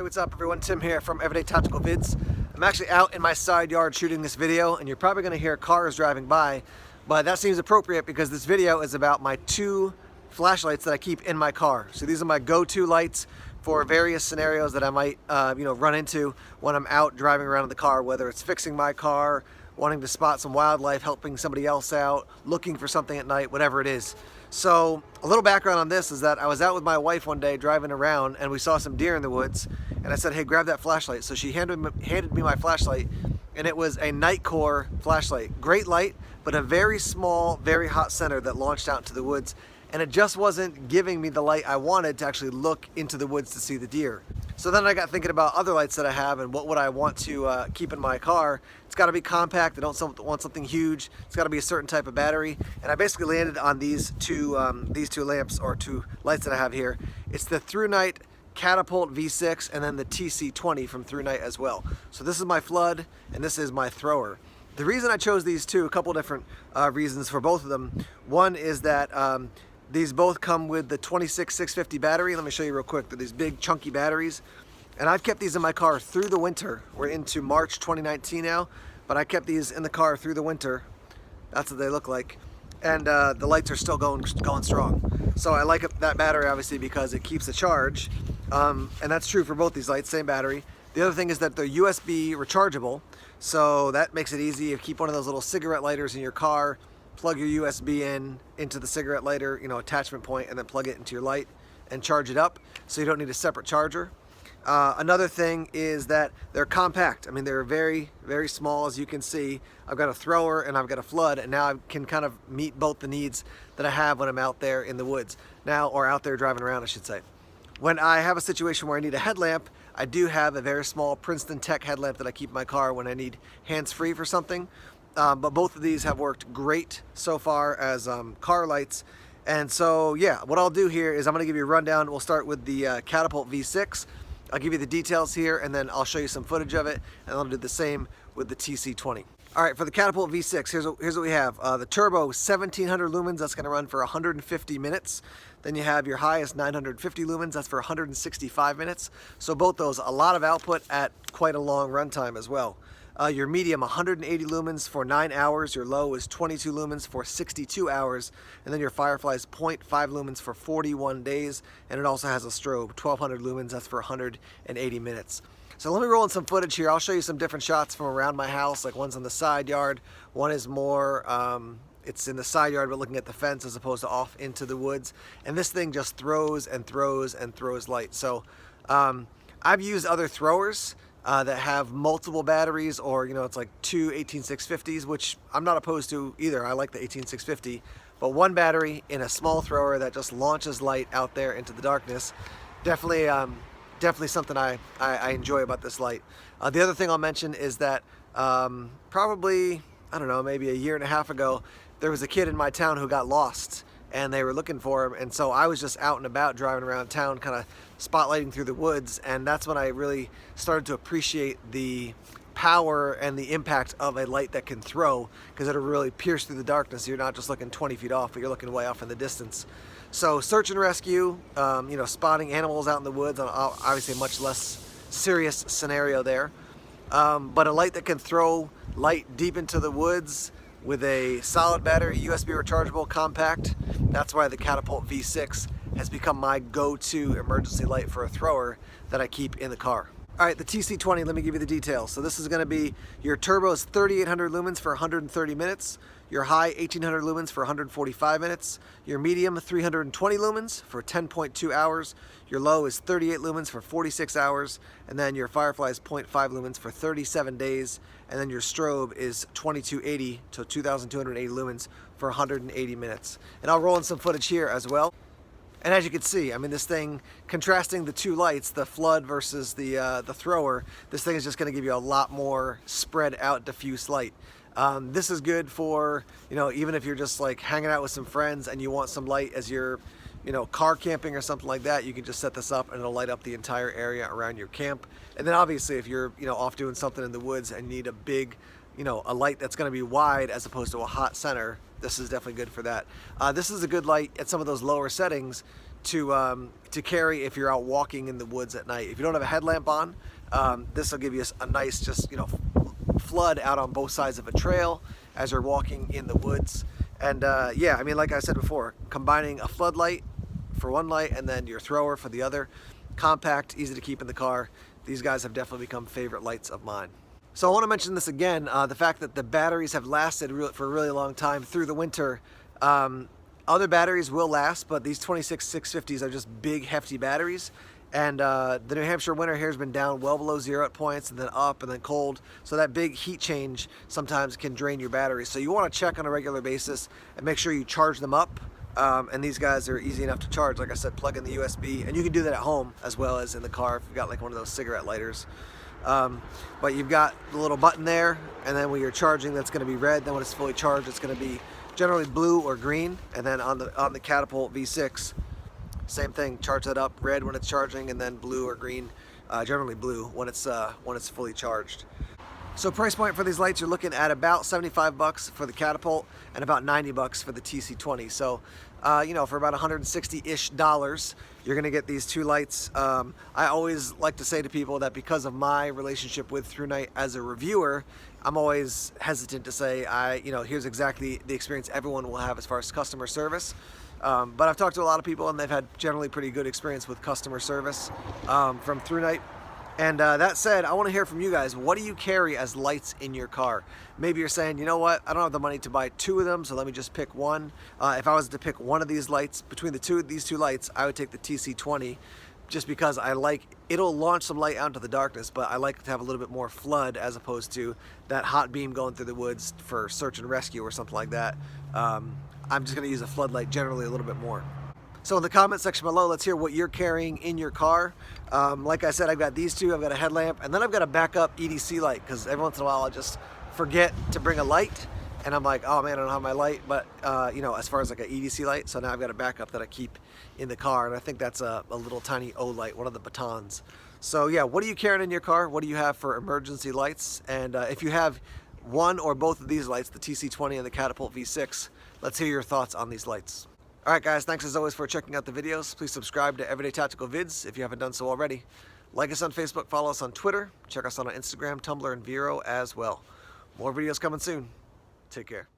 Hey, what's up everyone? Tim here from Everyday Tactical Vids. I'm actually out in my side yard shooting this video, and you're probably going to hear cars driving by, but that seems appropriate because this video is about my two flashlights that I keep in my car. So these are my go-to lights for various scenarios that I might run into when I'm out driving around in the car, whether it's fixing my car, wanting to spot some wildlife, helping somebody else out, looking for something at night, whatever it is. So a little background on this is that I was out with my wife one day driving around and we saw some deer in the woods, and I said, hey, grab that flashlight. So she handed me my flashlight, and it was a Nitecore flashlight. Great light, but a very small, very hot center that launched out into the woods, and it just wasn't giving me the light I wanted to actually look into the woods to see the deer. So then I got thinking about other lights that I have and what would I want to keep in my car. It's got to be compact. I don't want something huge. It's got to be a certain type of battery. And I basically landed on these two lamps, or two lights that I have here. It's the Thrunite Catapult V6 and then the TC20 from Thrunite as well. So this is my flood and this is my thrower. The reason I chose these two, a couple different reasons for both of them. One is that these both come with the 26650 battery. Let me show you real quick. They're these big chunky batteries. And I've kept these in my car through the winter. We're into March 2019 now, but I kept these in the car through the winter. That's what they look like. And the lights are still going strong. So I like that battery obviously because it keeps a charge. And that's true for both these lights, same battery. The other thing is that they're USB rechargeable. So that makes it easy. You keep one of those little cigarette lighters in your car, plug your USB into the cigarette lighter, attachment point, and then plug it into your light and charge it up, so you don't need a separate charger. Another thing is that they're compact. I mean, they're very, very small, as you can see. I've got a thrower and I've got a flood, and now I can kind of meet both the needs that I have when I'm out there in the woods now, or out there driving around, I should say. When I have a situation where I need a headlamp, I do have a very small Princeton Tech headlamp that I keep in my car when I need hands-free for something. But both of these have worked great so far as car lights. And so, yeah, what I'll do here is I'm going to give you a rundown. We'll start with the Catapult V6. I'll give you the details here, and then I'll show you some footage of it, and I'll do the same with the TC20. All right, for the Catapult V6, here's what we have. The turbo, 1700 lumens, that's going to run for 150 minutes. Then you have your highest 950 lumens, that's for 165 minutes. So both those, a lot of output at quite a long runtime as well. Your medium, 180 lumens for 9 hours. Your low is 22 lumens for 62 hours. And then your Firefly is 0.5 lumens for 41 days. And it also has a strobe, 1200 lumens, that's for 180 minutes. So let me roll in some footage here. I'll show you some different shots from around my house, like one's in the side yard. One is more, it's in the side yard but looking at the fence as opposed to off into the woods. And this thing just throws and throws and throws light. So I've used other throwers that have multiple batteries, or it's like two 18650s, which I'm not opposed to either. I like the 18650, but one battery in a small thrower that just launches light out there into the darkness, definitely something I enjoy about this light. The other thing I'll mention is that probably, I don't know, maybe a year and a half ago, there was a kid in my town who got lost, and they were looking for him, and so I was just out and about driving around town, kind of spotlighting through the woods, and that's when I really started to appreciate the power and the impact of a light that can throw, because it'll really pierce through the darkness. You're not just looking 20 feet off, but you're looking way off in the distance. So search and rescue, spotting animals out in the woods, obviously a much less serious scenario there, but a light that can throw light deep into the woods with a solid battery, USB rechargeable, compact. That's why the Catapult V6 has become my go-to emergency light for a thrower that I keep in the car. All right, the TC20, let me give you the details. So this is going to be, your turbo is 3800 lumens for 130 minutes, your high 1800 lumens for 145 minutes, your medium 320 lumens for 10.2 hours, your low is 38 lumens for 46 hours, and then your Firefly is 0.5 lumens for 37 days, and then your strobe is 2280 to 2280 lumens for 180 minutes. And I'll roll in some footage here as well. And as you can see, I mean, this thing, contrasting the two lights, the flood versus the thrower, this thing is just going to give you a lot more spread out diffuse light. This is good for, even if you're just like hanging out with some friends and you want some light as you're, car camping or something like that, you can just set this up and it'll light up the entire area around your camp. And then obviously if you're, off doing something in the woods and need a big, a light that's going to be wide as opposed to a hot center, this is definitely good for that. This is a good light at some of those lower settings to carry if you're out walking in the woods at night. If you don't have a headlamp on, this will give you a nice, just, you know, flood out on both sides of a trail as you're walking in the woods. And yeah, I mean, like I said before, combining a floodlight for one light and then your thrower for the other, compact, easy to keep in the car. These guys have definitely become favorite lights of mine. So I want to mention this again, the fact that the batteries have lasted for a really long time through the winter. Other batteries will last, but these 26650s are just big, hefty batteries. And the New Hampshire winter here has been down well below 0 at points, and then up, and then cold. So that big heat change sometimes can drain your batteries. So you want to check on a regular basis and make sure you charge them up. And these guys are easy enough to charge. Like I said, plug in the USB, and you can do that at home as well as in the car if you've got like one of those cigarette lighters. But you've got the little button there, and then when you're charging, that's going to be red. Then when it's fully charged, it's going to be generally blue or green. And then on the Catapult V6, same thing. Charge that up, red when it's charging, and then blue or green, generally blue when it's fully charged. So price point for these lights, you're looking at about 75 bucks for the Catapult and about 90 bucks for the TC20. So, you know, for about 160-ish dollars, you're gonna get these two lights. I always like to say to people that because of my relationship with Thrunite as a reviewer, I'm always hesitant to say, you know, here's exactly the experience everyone will have as far as customer service. But I've talked to a lot of people and they've had generally pretty good experience with customer service from Thrunite. And that said, I want to hear from you guys. What do you carry as lights in your car? Maybe you're saying, you know what, I don't have the money to buy two of them, so let me just pick one. If I was to pick one of these lights, between these two lights, I would take the TC20, just because it'll launch some light out into the darkness, but I like to have a little bit more flood as opposed to that hot beam going through the woods for search and rescue or something like that. I'm just going to use a floodlight generally a little bit more. So in the comment section below, let's hear what you're carrying in your car. Like I said, I've got these two, I've got a headlamp, and then I've got a backup EDC light, because every once in a while I'll just forget to bring a light, and I'm like, oh man, I don't have my light, but you know, as far as like an EDC light, so now I've got a backup that I keep in the car, and I think that's a little tiny O light, one of the batons. So yeah, what are you carrying in your car? What do you have for emergency lights? And if you have one or both of these lights, the TC20 and the Catapult V6, let's hear your thoughts on these lights. Alright guys, thanks as always for checking out the videos. Please subscribe to Everyday Tactical Vids if you haven't done so already. Like us on Facebook, follow us on Twitter, check us out on Instagram, Tumblr, and Vero as well. More videos coming soon. Take care.